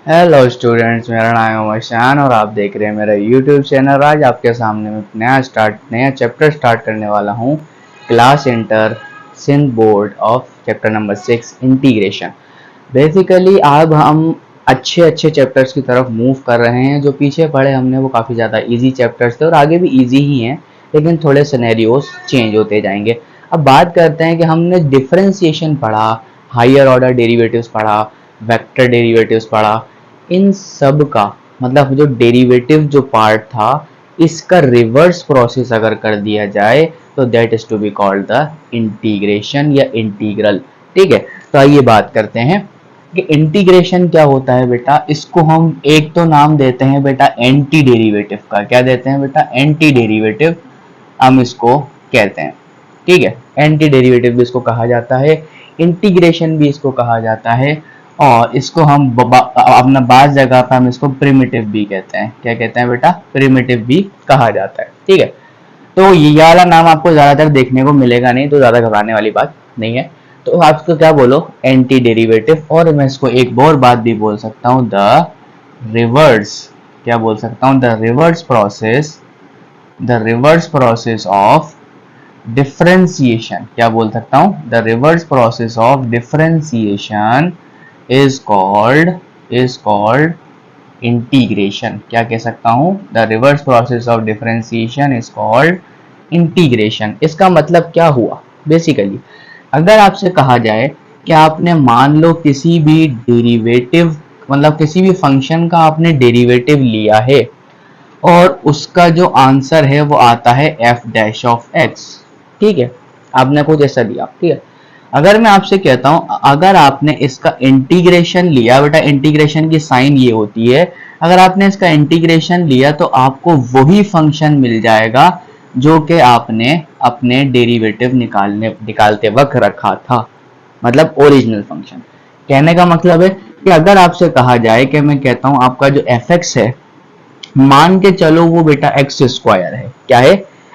Hello students, मेरा नाम है उमर शान और आप देख रहे हैं मेरा यूट्यूब चैनल। आज आपके सामने मैं नया चैप्टर स्टार्ट करने वाला हूँ। Class inter Sindh board of chapter number 6 integration. Basically अब हम अच्छे अच्छे चैप्टर्स की तरफ मूव कर रहे हैं। जो पीछे पढ़े हमने वो काफ़ी ज़्यादा इजी चैप्टर्स थे और आगे भी इजी ही हैं, लेकिन थोड़े सिनेरियोज चेंज होते जाएंगे। अब बात करते हैं कि हमने डिफरेंशिएशन पढ़ा, हायर ऑर्डर डेरिवेटिव्स पढ़ा, वेक्टर डेरिवेटिव्स पढ़ा। इन सब का मतलब जो डेरिवेटिव जो पार्ट था, इसका रिवर्स प्रोसेस अगर कर दिया जाए तो that is to be called the integration या इंटीग्रल। ठीक है, तो आइए बात करते हैं कि इंटीग्रेशन क्या होता है बेटा। इसको हम एक तो नाम देते हैं बेटा एंटी डेरिवेटिव का। क्या देते हैं बेटा? एंटी डेरिवेटिव हम इसको कहते हैं। ठीक है, एंटी डेरिवेटिव भी इसको कहा जाता है, इंटीग्रेशन भी इसको कहा जाता है, और इसको हम अपना बात जगह पर हम इसको प्रिमिटिव भी कहते हैं। क्या कहते हैं बेटा? प्रिमिटिव भी कहा जाता है। ठीक है, तो ये वाला नाम आपको ज्यादातर देखने को मिलेगा नहीं, तो ज्यादा घबराने वाली बात नहीं है। तो आप इसको क्या बोलो? Anti derivative. और मैं इसको एक और बात भी बोल सकता हूँ, द रिवर्स। क्या बोल सकता हूँ? The reverse process of differentiation. क्या बोल सकता हूँ? The reverse process of differentiation is called integration. क्या कह सकता हूं? The reverse process of differentiation is called integration. इसका मतलब क्या हुआ? बेसिकली अगर आपसे कहा जाए कि आपने मान लो किसी भी डेरिवेटिव मतलब किसी भी फंक्शन का आपने डेरिवेटिव लिया है और उसका जो आंसर है वो आता है एफ डैश ऑफ एक्स। ठीक है, आपने कुछ ऐसा लिया। ठीक है, अगर मैं आपसे कहता हूं अगर आपने इसका इंटीग्रेशन लिया बेटा, इंटीग्रेशन की साइन ये होती है, अगर आपने इसका इंटीग्रेशन लिया तो आपको वही फंक्शन मिल जाएगा जो कि आपने अपने डेरिवेटिव निकालते वक्त रखा था, मतलब ओरिजिनल फंक्शन। कहने का मतलब है कि अगर आपसे कहा जाए कि मैं कहता हूं आपका जो एफ एक्स है, मान के चलो वो बेटा एक्स स्क्वायर है। क्या है?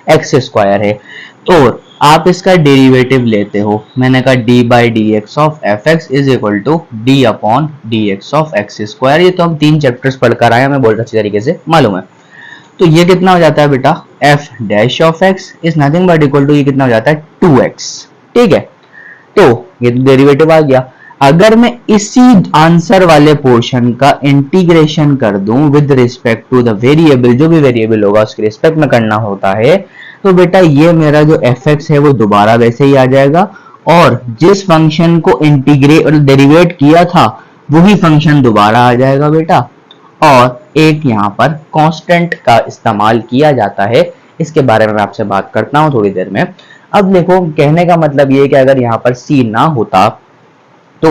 एक्स स्क्वायर है। तो आप इसका डेरिवेटिव लेते हो। मैंने कहा d by d x of f x is equal to d upon d x of x square. ये तो हम 3 चैप्टर्स पढ़कर आए, हमें बहुत अच्छी तरीके से मालूम है। तो ये कितना हो जाता है बेटा? F dash of x is nothing but equal to, ये कितना हो जाता है? 2x। ठीक है, तो ये तो डेरिवेटिव आ गया। अगर मैं इसी आंसर वाले पोर्शन का इंटीग्रेशन कर दूं with respect to the variable, जो भी वेरिएबल होगा उसके रिस्पेक्ट में करना होता है, तो बेटा ये मेरा जो एफ एक्स है वो दोबारा वैसे ही आ जाएगा, और जिस फंक्शन को इंटीग्रेट डेरिवेट किया था वही फंक्शन दोबारा आ जाएगा बेटा। और एक यहाँ पर कांस्टेंट का इस्तेमाल किया जाता है, इसके बारे में मैं आपसे बात करता हूँ थोड़ी देर में। अब देखो, कहने का मतलब ये है कि अगर यहाँ पर c ना होता तो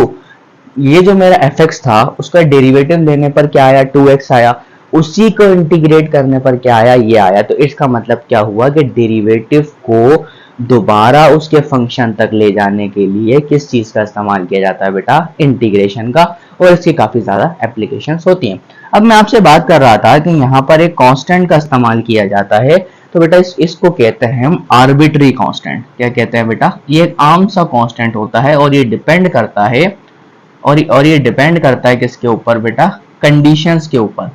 ये जो मेरा एफ एक्स था उसका डेरिवेटिव लेने पर क्या आया? 2x आया। उसी को इंटीग्रेट करने पर क्या आया? ये आया। तो इसका मतलब क्या हुआ कि डेरिवेटिव को दोबारा उसके फंक्शन तक ले जाने के लिए किस चीज का इस्तेमाल किया जाता है बेटा? इंटीग्रेशन का। और इसकी काफी ज्यादा एप्लीकेशंस होती हैं। अब मैं आपसे बात कर रहा था कि यहाँ पर एक कांस्टेंट का इस्तेमाल किया जाता है, तो बेटा इसको कहते हैं हम आर्बिट्री कांस्टेंट। क्या कहते हैं बेटा? ये एक आम सा कांस्टेंट होता है और ये डिपेंड करता है ये डिपेंड करता है किसके ऊपर बेटा? कंडीशंस के ऊपर।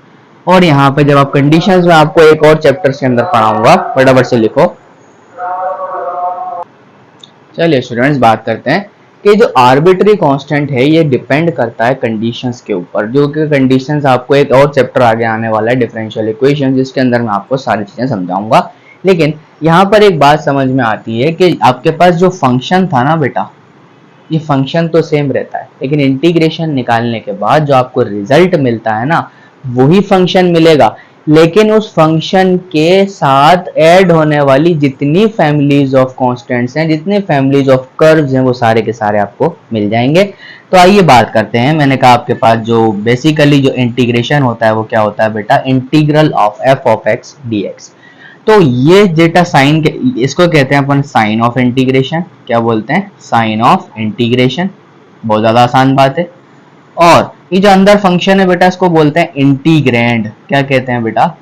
और यहाँ पे जब आप कंडीशंस में आपको एक और चैप्टर के अंदर पढ़ाऊंगा, फटाफट से लिखो। चलिए स्टूडेंट्स, बात करते हैं कि जो आर्बिट्री कांस्टेंट है ये डिपेंड करता है कंडीशंस के ऊपर, जो कि कंडीशंस आपको एक और चैप्टर आगे आने वाला है, डिफरेंशियल इक्वेशन, जिसके अंदर मैं आपको सारी चीजें समझाऊंगा। लेकिन यहाँ पर एक बात समझ में आती है कि आपके पास जो फंक्शन था ना बेटा, ये फंक्शन तो सेम रहता है, लेकिन इंटीग्रेशन निकालने के बाद जो आपको रिजल्ट मिलता है ना, वही फंक्शन मिलेगा, लेकिन उस फंक्शन के साथ ऐड होने वाली जितनी फैमिलीज ऑफ कांस्टेंट्स हैं, जितने फैमिलीज ऑफ कर्व्स हैं, वो सारे के सारे आपको मिल जाएंगे। तो आइए बात करते हैं। मैंने कहा आपके पास जो बेसिकली जो इंटीग्रेशन होता है वो क्या होता है बेटा? Integral of F of x D x. तो ये डेटा साइन, इसको कहते हैं अपन साइन ऑफ इंटीग्रेशन। क्या बोलते हैं? Sign of integration. बहुत ज्यादा आसान बात है। और ये जो अंदर फंक्शन है बेटा, इसको बोलते हैं इंटीग्रैंड। क्या कहते हैं बेटा?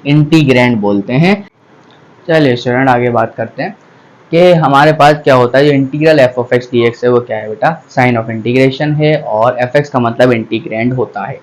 इंटीग्रैंड बोलते हैं। चलिए स्टूडेंट, आगे बात करते हैं कि हमारे पास क्या होता है। जो integral F of x D x है वो क्या है बेटा? साइन ऑफ इंटीग्रेशन है, और एफ एक्स का मतलब इंटीग्रैंड होता है।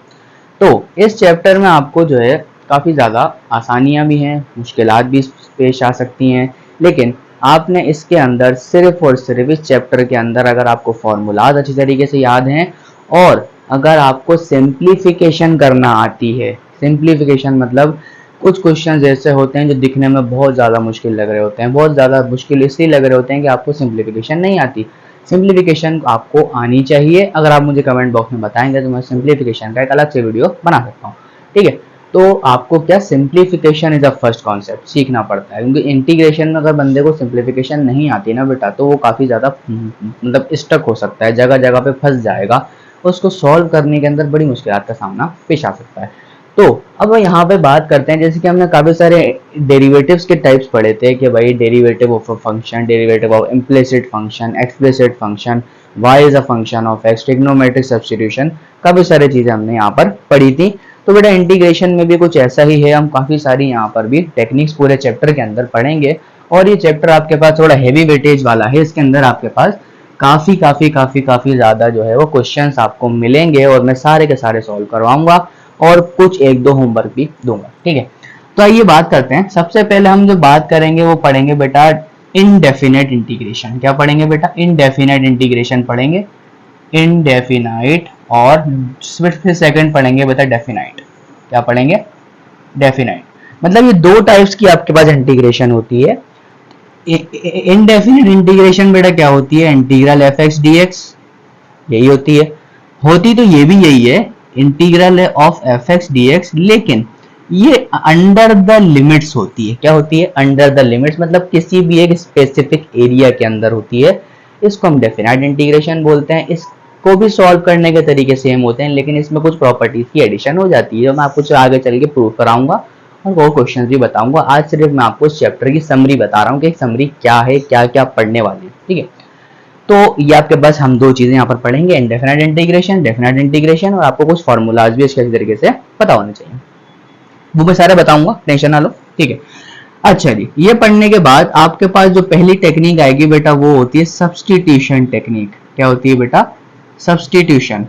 तो इस चैप्टर में आपको जो है काफ़ी ज़्यादा आसानियां भी हैं, मुश्किलात भी पेश आ सकती हैं, लेकिन आपने इसके अंदर सिर्फ और सिर्फ इस चैप्टर के अंदर अगर आपको फॉर्मूलाज अच्छी तरीके से याद हैं और अगर आपको सिंप्लीफिकेशन करना आती है, सिंप्लीफिकेशन मतलब कुछ क्वेश्चन ऐसे होते हैं जो दिखने में बहुत ज़्यादा मुश्किल लग रहे होते हैं, बहुत ज़्यादा मुश्किल इसलिए लग रहे होते हैं कि आपको सिंप्लीफिकेशन नहीं आती। सिंप्लीफिकेशन आपको आनी चाहिए, अगर आप मुझे कमेंट बॉक्स में बताएंगे तो मैं सिंप्लीफिकेशन का एक अलग से वीडियो बना सकता हूँ, ठीक है। तो आपको क्या simplification is a first concept सीखना पड़ता है, क्योंकि इंटीग्रेशन में अगर बंदे को सिंप्लीफिकेशन नहीं आती ना बेटा तो वो काफ़ी ज़्यादा मतलब स्टक हो सकता है, जगह जगह पे फंस जाएगा, उसको सॉल्व करने के अंदर बड़ी मुश्किलात का सामना पेश आ सकता है। तो अब यहाँ पे बात करते हैं, जैसे कि हमने काफी सारे डेरिवेटिव्स के टाइप्स पढ़े थे कि भाई derivative of a function, derivative of implicit function, explicit function, y is a function of x, trigonometric substitution, काफी सारी चीजें हमने यहाँ पर पढ़ी थी। तो बेटा इंटीग्रेशन में भी कुछ ऐसा ही है, हम काफी सारी यहाँ पर भी टेक्निक्स पूरे चैप्टर के अंदर पढ़ेंगे और ये चैप्टर आपके पास थोड़ा हैवी वेटेज वाला है, इसके अंदर आपके पास काफी काफी काफी काफी ज्यादा जो है वो क्वेश्चंस आपको मिलेंगे और मैं सारे के सारे सॉल्व करवाऊंगा और कुछ एक दो होमवर्क भी दूंगा, ठीक है। तो आइए बात करते हैं। सबसे पहले हम जो बात करेंगे वो पढ़ेंगे बेटा इनडेफिनेट इंटीग्रेशन। क्या पढ़ेंगे बेटा? इनडेफिनेट इंटीग्रेशन पढ़ेंगे, इनडेफिनाइट, और फिर सेकंड पढ़ेंगे बेटा डेफिनाइट। क्या पढ़ेंगे? डेफिनाइट। मतलब ये दो टाइप्स की आपके पास इंटीग्रेशन होती है। इनडेफिनेट इंटीग्रेशन बेटा क्या होती है? Integral F x D x, यही होती है। होती तो ये भी यही है, integral of f x D x, लेकिन ये अंडर द लिमिट्स होती है। क्या होती है? अंडर द लिमिट्स, मतलब किसी भी एक स्पेसिफिक एरिया के अंदर होती है। इसको हम डेफिनाइट इंटीग्रेशन बोलते हैं। इसको भी सॉल्व करने के तरीके सेम होते हैं, लेकिन इसमें कुछ प्रॉपर्टीज की एडिशन हो जाती है जो मैं आपको आगे चल के प्रूव कराऊंगा और वो क्वेश्चन भी बताऊंगा। आज सिर्फ मैं आपको इस चैप्टर की समरी बता रहा हूँ कि समरी क्या है, क्या क्या पढ़ने वाली है, ठीक है। तो ये आपके पास हम दो चीजें यहाँ पर पढ़ेंगे, इंडेफिनाइट इंटीग्रेशन, डेफिनाइट इंटीग्रेशन, और आपको कुछ फॉर्मूलाज भी इसके तरीके से पता होने चाहिए। वो मैं सारा बताऊंगा, टेंशन ना लो, ठीक है। अच्छा जी, ये पढ़ने के बाद आपके पास जो पहली टेक्निक आएगी बेटा वो होती है सब्स्टिट्यूशन टेक्निक। क्या होती है बेटा? सब्स्टिट्यूशन।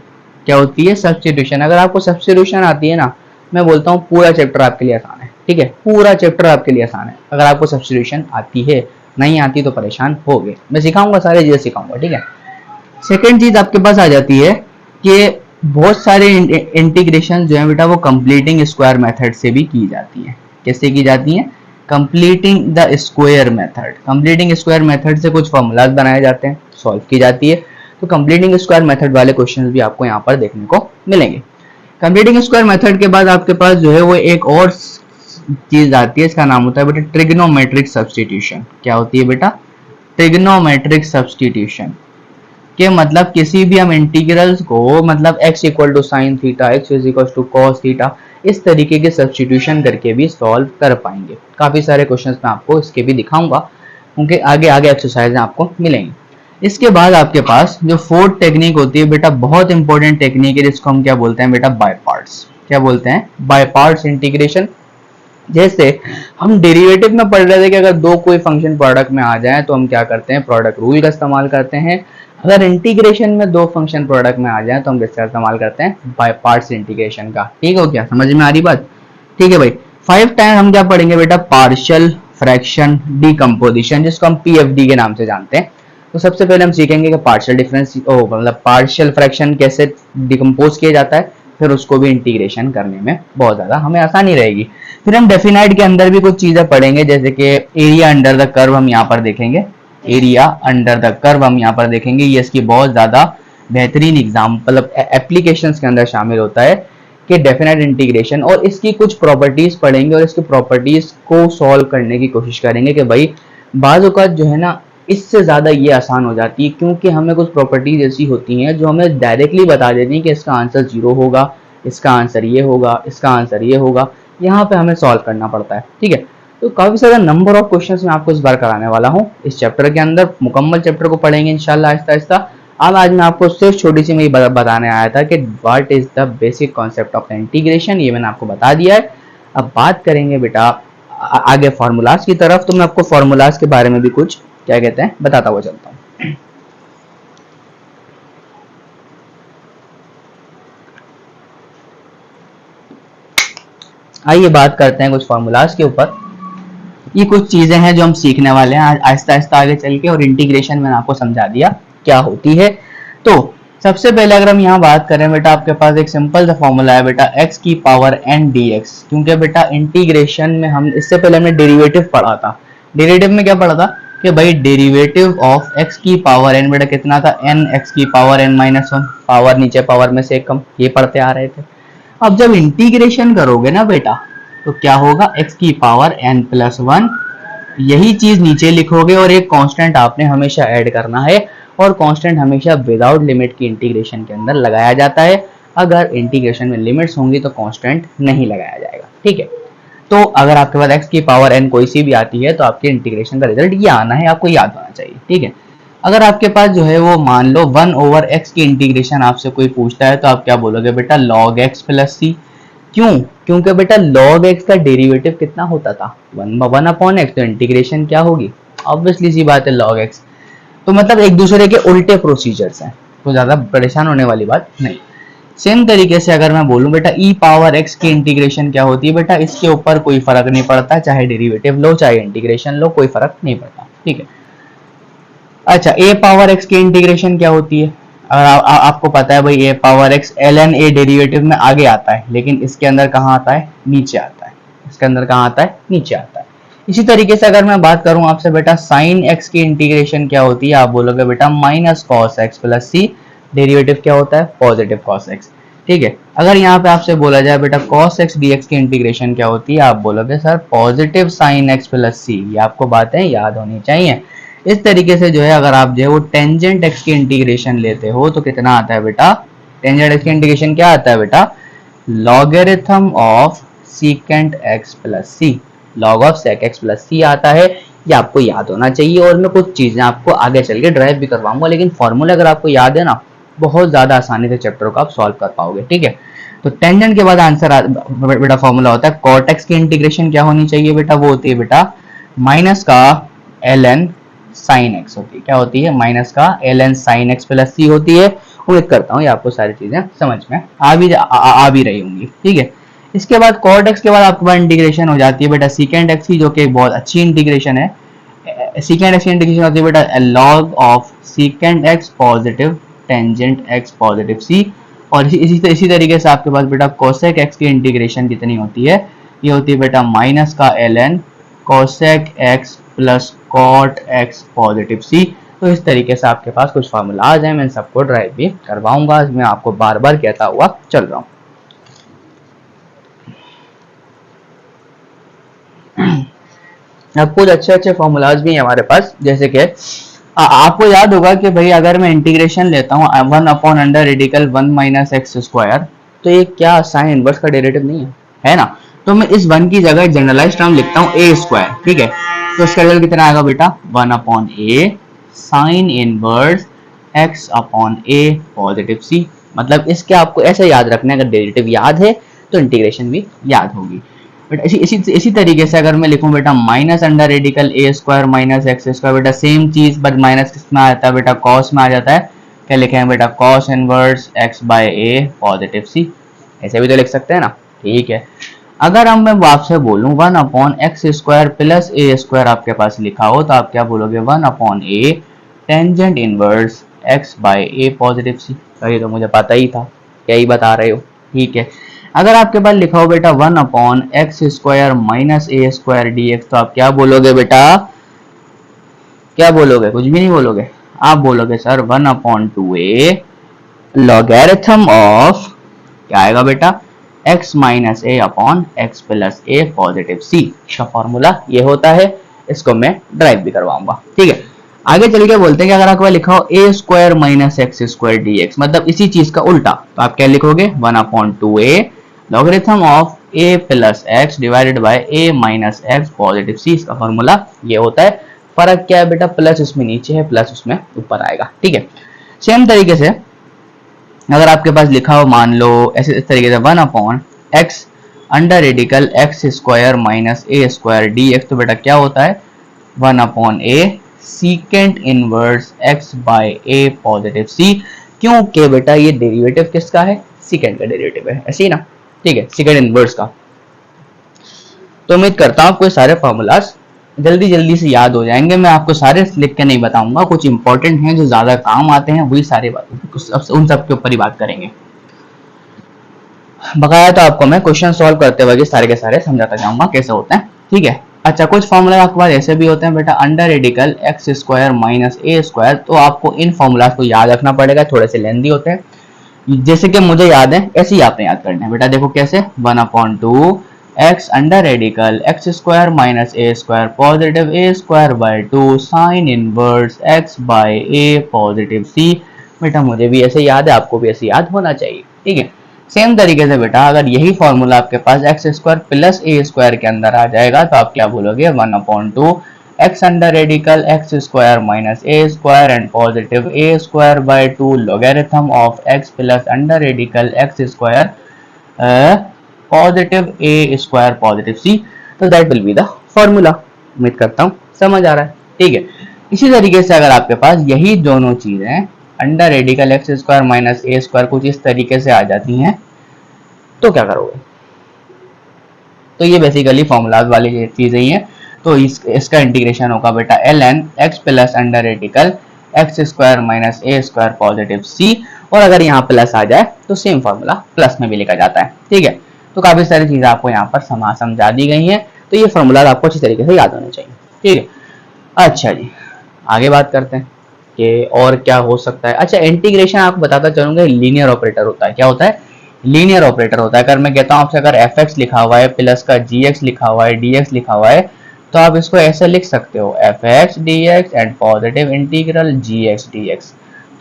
क्या होती है? सब्स्टिट्यूशन। अगर आपको सब्स्टिट्यूशन आती है ना, मैं बोलता हूँ पूरा चैप्टर आपके लिए आसान है, ठीक है। पूरा चैप्टर आपके लिए आसान है अगर आपको सब्स्टिट्यूशन आती है। नहीं आती तो परेशान हो गए, मैं सिखाऊंगा, सारी चीजें सिखाऊंगा, ठीक है। सेकेंड चीज आपके पास आ जाती है कि बहुत सारे इंटीग्रेशन जो है बेटा वो कंप्लीटिंग स्क्वायर मेथड से भी की जाती है। कैसे की जाती है? Completing the square method. Completing square method से कुछ फॉर्मूलाज बनाए जाते हैं, सॉल्व की जाती है। तो कंप्लीटिंग स्क्वायर मेथड वाले क्वेश्चन भी आपको यहाँ पर देखने को मिलेंगे। कंप्लीटिंग स्क्वायर मेथड के बाद आपके पास जो है वो एक और चीज आती है, इसका नाम होता है बेटा ट्रिग्नोमेट्रिक सब्स्टिट्यूशन। क्या होती है बेटा? ट्रिग्नोमेट्रिक सब्स्टिट्यूशन के मतलब किसी भी हम इंटीग्रल्स को, मतलब x equal to sine theta, x is equal to cos theta, इस तरीके के सब्स्टिट्यूशन करके भी सॉल्व कर पाएंगे। काफी सारे क्वेश्चंस मैं आपको इसके भी दिखाऊंगा, क्योंकि आगे आगे एक्सरसाइज आपको मिलेंगी। इसके बाद आपके पास जो फोर्थ टेक्निक होती है बेटा, बहुत इंपॉर्टेंट टेक्निक है, जिसको हम क्या बोलते हैं बेटा? By parts. क्या बोलते हैं? By parts integration. जैसे हम डेरिवेटिव में पढ़ रहे थे कि अगर दो कोई फंक्शन प्रोडक्ट में आ जाए तो हम क्या करते हैं? प्रोडक्ट रूल का इस्तेमाल करते हैं। अगर इंटीग्रेशन में दो फंक्शन प्रोडक्ट में आ जाए तो हम किसका इस्तेमाल करते हैं? बाय पार्ट्स इंटीग्रेशन का। ठीक हो क्या? समझ में आ रही बात? ठीक है भाई। 5 टाइम हम क्या पढ़ेंगे बेटा? पार्शियल फ्रैक्शन डिकम्पोजिशन, जिसको हम पीएफडी के नाम से जानते हैं। तो सबसे पहले हम सीखेंगे कि पार्शियल डिफरेंस मतलब पार्शियल फ्रैक्शन कैसे डिकम्पोज किया जाता है, फिर उसको भी इंटीग्रेशन करने में बहुत ज्यादा हमें आसानी रहेगी। फिर हम डेफिनाइट के अंदर भी कुछ चीजें पढ़ेंगे, जैसे कि एरिया अंडर द कर्व हम यहाँ पर देखेंगे। एरिया अंडर द कर्व हम यहाँ पर देखेंगे, ये इसकी बहुत ज्यादा बेहतरीन एग्जाम्पल एप्लीकेशंस के अंदर शामिल होता है कि डेफिनाइट इंटीग्रेशन, और इसकी कुछ प्रॉपर्टीज पढ़ेंगे और इसकी प्रॉपर्टीज को सॉल्व करने की कोशिश करेंगे कि भाई बाज़ औक़ात जो है ना इससे ज़्यादा ये आसान हो जाती है, क्योंकि हमें कुछ प्रॉपर्टीज ऐसी होती हैं जो हमें डायरेक्टली बता देती हैं कि इसका आंसर 0 होगा, इसका आंसर ये होगा, इसका आंसर ये होगा। यहाँ पे हमें सॉल्व करना पड़ता है, ठीक है। तो काफ़ी सारा नंबर ऑफ क्वेश्चंस मैं आपको इस बार कराने वाला हूँ इस चैप्टर के अंदर। मुकम्मल चैप्टर को पढ़ेंगे इंशाल्लाह आहिस्ता आहिस्ता। अब आज मैं आपको सिर्फ छोटी सी मैं बताने आया था कि what is the basic concept of integration, ये मैंने आपको बता दिया है। अब बात करेंगे बेटा आगे फार्मूलाज की तरफ, तो मैं आपको फार्मूलाज के बारे में भी कुछ क्या कहते हैं बताता हुआ चलता हूँ। आइए बात करते हैं कुछ फॉर्मूलाज के ऊपर। ये कुछ चीजें हैं जो हम सीखने वाले हैं आहिस्ता आहिस्ता आगे चल के, और इंटीग्रेशन मैंने आपको समझा दिया क्या होती है। तो सबसे पहले अगर हम यहाँ बात करें बेटा, आपके पास एक सिंपल सा फॉर्मूला है बेटा, x की पावर n dx। क्योंकि बेटा इंटीग्रेशन में हम इससे पहले हमने डेरिवेटिव पढ़ा था। डेरिवेटिव में क्या पढ़ा था कि भाई डेरिवेटिव ऑफ x की पावर n बेटा कितना था, n x की power n minus one, power नीचे पावर में से एक कम, ये पढ़ते आ रहे थे। अब जब इंटीग्रेशन करोगे ना बेटा, तो क्या होगा, x की पावर n प्लस वन, यही चीज नीचे लिखोगे और एक कांस्टेंट आपने हमेशा ऐड करना है, और कांस्टेंट हमेशा विदाउट लिमिट की इंटीग्रेशन के अंदर लगाया जाता है। अगर इंटीग्रेशन में लिमिट्स होंगी तो कांस्टेंट नहीं लगाया जाएगा, ठीक है। तो अगर आपके पास x की पावर n कोई सी भी आती है तो आपके इंटीग्रेशन का रिजल्ट ये आना है, आपको याद होना चाहिए, ठीक है। अगर आपके पास जो है वो मान लो 1 ओवर x की इंटीग्रेशन आपसे कोई पूछता है, तो आप क्या बोलोगे बेटा, log x प्लस सी। क्यों? क्योंकि बेटा log x का डेरिवेटिव कितना होता था, 1 अपॉन x, तो इंटीग्रेशन क्या होगी, ऑब्वियसली सी बात है log x। तो मतलब एक दूसरे के उल्टे प्रोसीजर्स हैं, तो ज्यादा परेशान होने वाली बात नहीं। सेम तरीके से अगर मैं बोलूं बेटा e पावर x की इंटीग्रेशन क्या होती है बेटा, इसके ऊपर कोई फर्क नहीं पड़ता, चाहे डेरिवेटिव लो चाहे इंटीग्रेशन लो, कोई फर्क नहीं पड़ता, ठीक है। अच्छा, a पावर x की इंटीग्रेशन क्या होती है, अगर आपको पता है भाई a power x ln a derivative में आगे आता है, लेकिन इसके अंदर कहाँ आता है, नीचे आता है। इसके अंदर कहाँ आता है, नीचे आता है। इसी तरीके से अगर मैं बात करूं आपसे बेटा sin x की इंटीग्रेशन क्या होती है, आप बोलोगे बेटा माइनस कॉस एक्स प्लस सी, डेरिवेटिव क्या होता है, पॉजिटिव कॉस एक्स, ठीक है। अगर यहाँ पे आपसे बोला जाए बेटा cos x dx की इंटीग्रेशन क्या होती है, आप बोलोगे sir positive sin x plus C. ये आपको बातें याद होनी चाहिए। इस तरीके से जो है अगर आप जो है वो टेंजेंट x की इंटीग्रेशन लेते हो तो कितना आता है बेटा, टेंजेंट x की इंटीग्रेशन क्या आता है बेटा, logarithm of secant x plus C, log of sec x plus C आता है। ये आपको याद होना चाहिए, और मैं कुछ चीजें आपको आगे चल के ड्राइव भी करवाऊंगा, लेकिन फॉर्मूला अगर आपको याद है ना, बहुत ज्यादा आसानी से चैप्टर को आप सॉल्व कर पाओगे, ठीक है। तो टेंजेंट के बाद आंसर बेटा फॉर्मूला होता है कॉट एक्स की इंटीग्रेशन क्या होनी चाहिए बेटा, वो होती है बेटा माइनस का ln साइन एक्स होती है, क्या होती है, माइनस का ln साइन एक्स प्लस सी होती है। उम्मीद करता हूँ ये आपको सारी चीजें समझ में आ भी रही होंगी, ठीक है। इसके बाद कॉट एक्स के बाद आपके पास इंटीग्रेशन हो जाती है बेटा सीकेंट एक्स की, जो कि एक बहुत अच्छी इंटीग्रेशन है। सीकेंट एक्स की इंटीग्रेशन होती है बेटा log of secant x positive tangent x positive C. और इसी तरीके से आपके पास बेटा कोसेक एक्स की इंटीग्रेशन कितनी होती है, ये होती है बेटा माइनस का ln cosec x plus cot x positive C. तो इस तरीके से आपके पास कुछ फार्मूलाज हैं, मैं सबको ड्राइव भी करवाऊंगा, मैं आपको बार बार कहता हुआ चल रहा हूँ। अब कुछ अच्छे अच्छे फॉर्मूलाज भी हैं हमारे पास, जैसे कि आपको याद होगा कि भाई अगर मैं इंटीग्रेशन लेता हूँ 1 upon under radical 1 minus x square, तो ये क्या साइन इनवर्स का डेरिवेटिव नहीं है ना। तो मैं इस 1 की जगह जनरलाइज टर्म लिखता हूँ ए स्क्वायर, ठीक है। तो इसका रिजल्ट कितना आएगा बेटा, 1 अपॉन ए साइन इनवर्स एक्स अपॉन ए पॉजिटिव सी। मतलब इसके आपको ऐसे याद रखना है, अगर डेरिवेटिव याद है तो इंटीग्रेशन भी याद होगी। बट इसी तरीके से अगर मैं लिखूं बेटा माइनस अंडर रेडिकल ए स्क्वायर माइनस एक्स स्क्वायर, बेटा सेम चीज, बट माइनस किसमें आता है बेटा, कॉस में आ जाता है। क्या लिखे हैं बेटा, cos inverse x by a positive सी, ऐसे भी तो लिख सकते हैं ना, ठीक है। अगर हम मैं आपसे बोलूं 1 upon x square plus a square आपके पास लिखा हो, तो आप क्या बोलोगे, 1 upon A tangent inverse x by a positive सी। ये तो मुझे पता ही था, क्या ही बता रहे हो, ठीक है। अगर आपके पास लिखा हो बेटा 1 upon x square minus a square d x, तो आप क्या बोलोगे बेटा, क्या बोलोगे, कुछ भी नहीं बोलोगे, आप बोलोगे sir 1 upon 2a logarithm of, क्या आएगा बेटा, x माइनस ए अपॉन एक्स प्लस ए पॉजिटिव सी। इसका फॉर्मूला ये होता है, इसको मैं ड्राइव भी करवाऊंगा, ठीक है। आगे चल के बोलते हैं कि अगर आपको लिखा हो a square minus x square d x, मतलब इसी चीज का उल्टा, तो आप क्या लिखोगे, 1 upon 2a logarithm of a plus x divided by a minus x positive C. इसका फॉर्मूला ये होता है। फर्क क्या है बेटा, प्लस उसमें नीचे है, प्लस उसमें ऊपर आएगा, ठीक है। सेम तरीके से अगर आपके पास लिखा हो, मान लो ऐसे इस तरीके से 1 upon x under radical x square minus a square d x, तो बेटा क्या होता है, 1 upon a secant inverse x by a positive C. क्योंकि बेटा ये डेरिवेटिव किसका है, सीकेंट का डेरिवेटिव है, ऐसे ही ना, ठीक है, सीकेंट इनवर्स का। तो उम्मीद करता हूँ आपको सारे फॉर्मूलाज जल्दी जल्दी से याद हो जाएंगे। मैं आपको सारे लिख के नहीं बताऊंगा, कुछ इंपॉर्टेंट हैं जो ज्यादा काम आते हैं, वही सारे उन सब के ऊपर ही बात करेंगे। बकाया तो आपको मैं क्वेश्चन सॉल्व करते हुए सारे के सारे समझाता जाऊंगा कैसे होते हैं, ठीक है। अच्छा, कुछ फॉर्मूला आपके पास ऐसे भी होते हैं बेटा, under radical x square minus a square. तो आपको इन फॉर्मूलाज को याद रखना पड़ेगा, थोड़े से लेंदी होते हैं, जैसे कि मुझे याद है ऐसे ही आपने याद करना है बेटा। देखो कैसे, 1/2 x under radical x square minus a square positive a square by 2 sine inverse x by a positive C. बेटा मुझे भी ऐसे याद है, आपको भी ऐसे याद होना चाहिए, ठीक है। सेम तरीके से बेटा अगर यही फॉर्मूला आपके पास x square plus a square के अंदर आ जाएगा तो आप क्या बोलोगे, 1/2 x under radical x square minus a square and positive a square by 2 logarithm of x plus under radical x square positive a square positive C. तो that will be the formula. उम्मीद करता हूँ समझ आ रहा है, ठीक है। इसी तरीके से अगर आपके पास यही दोनों चीजें under radical x square minus a square कुछ इस तरीके से आ जाती हैं तो क्या करोगे। तो ये बेसिकली फॉर्मूलाज वाली चीजें ही हैं। तो इसका इंटीग्रेशन होगा बेटा ln x plus under radical x square minus a square positive C. और अगर यहाँ प्लस आ जाए तो सेम फॉर्मूला प्लस में भी लिखा जाता है, ठीक है। तो काफी सारी चीजें आपको यहाँ पर समझा दी गई हैं। तो ये फॉर्मूला आपको अच्छी तरीके से याद होने चाहिए, ठीक है। अच्छा जी, आगे बात करते हैं कि और क्या हो सकता है। अच्छा, इंटीग्रेशन आपको बताता चलूंगा, लीनियर ऑपरेटर होता है। क्या होता है, लीनियर ऑपरेटर होता है। अगर मैं कहता हूँ आपसे अगर fx लिखा हुआ है प्लस का gx लिखा हुआ है dx लिखा हुआ है तो आप इसको ऐसे लिख सकते हो fx dx and positive integral gx dx।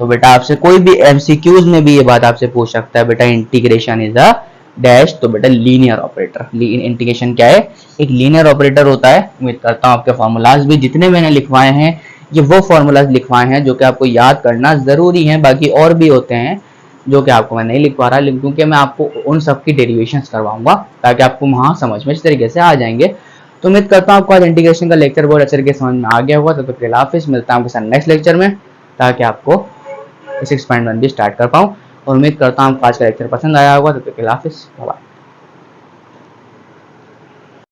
तो बेटा आपसे कोई भी MCQs में भी ये बात आपसे पूछ सकता है, बेटा इंटीग्रेशन इज अ डैश। तो बेटा लीनियर ऑपरेटर, इंटीग्रेशन क्या है, एक लीनियर ऑपरेटर होता है। उम्मीद करता हूँ आपके फॉर्मूलाज भी जितने मैंने लिखवाए हैं ये वो फॉर्मूलाज लिखवाए हैं जो कि आपको याद करना जरूरी है। बाकी और भी होते हैं जो कि आपको मैं नहीं लिखवा रहा, क्योंकि मैं आपको उन सब की डेरिवेशंस करवाऊंगा ताकि आपको वहां समझ में इस तरीके से आ जाएंगे। तो उम्मीद करता हूँ आपको आज इंटीग्रेशन का लेक्चर बहुत अच्छे तरीके से समझ में आ गया होगा। तो फिर हाफिज़, मिलता हूँ आपके साथ नेक्स्ट लेक्चर में ताकि आपको 6.1 भी स्टार्ट कर पाऊँ। और उम्मीद करता हूँ आपको आज का लेक्चर पसंद आया होगा। तो फिर हाफिज़, बाय।